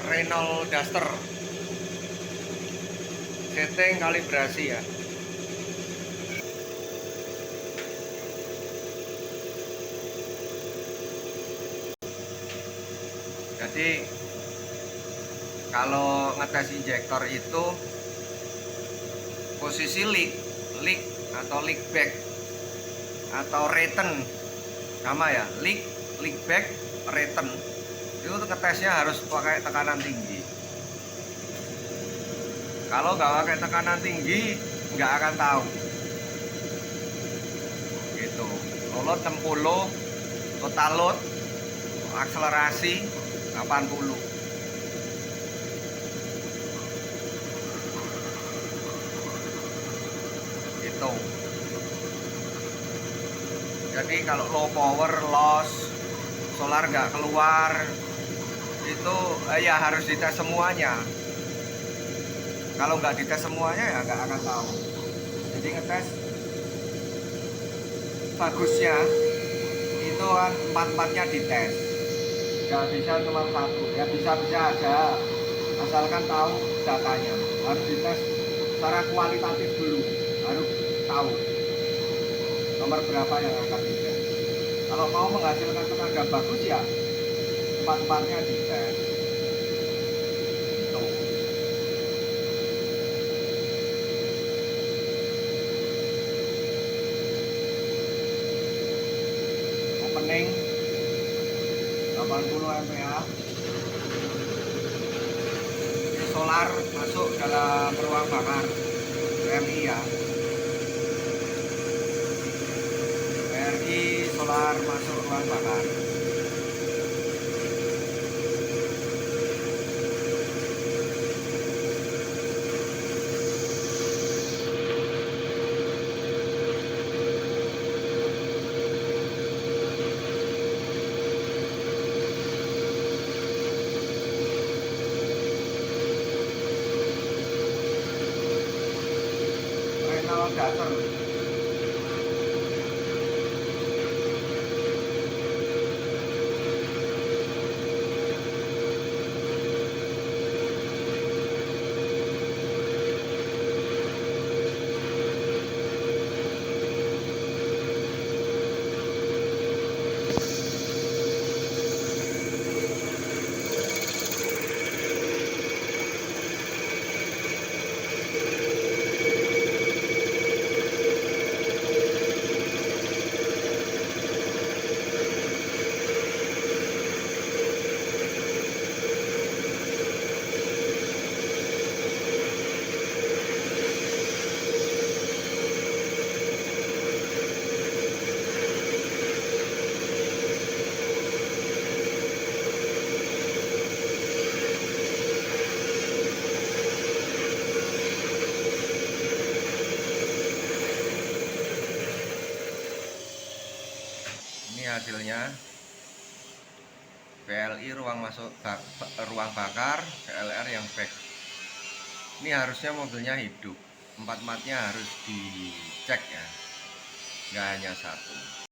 Renault Duster. Setting kalibrasi ya. Jadi kalau ngetes injektor itu posisi leak atau leak back atau return sama ya, leak back, return itu ngetesnya harus pakai tekanan tinggi. Kalau nggak pakai tekanan tinggi nggak akan tahu gitu. Load 60, total load, akselerasi 80. Gitu. Jadi kalau low power, loss, solar nggak keluar, itu ya harus dites semuanya. Kalau nggak dites semuanya ya nggak akan tahu. Jadi ngetes bagusnya itu kan empat-empatnya dites. Nggak bisa cuma satu, ya bisa-bisa aja, asalkan tahu datanya. Harus dites secara kualitatif dulu, harus tahu nomor berapa yang akan dites. Kalau mau menghasilkan tenaga bagus ya empat-empatnya dites. Itu. Opening 80 mPa. Ini solar masuk dalam ruang bakar RI ya. RI solar masuk ruang bakar. Renault Duster. Ini hasilnya PLI ruang masuk ruang bakar, PLR yang back. Ini harusnya mobilnya hidup, empat-empatnya harus dicek ya, nggak hanya satu.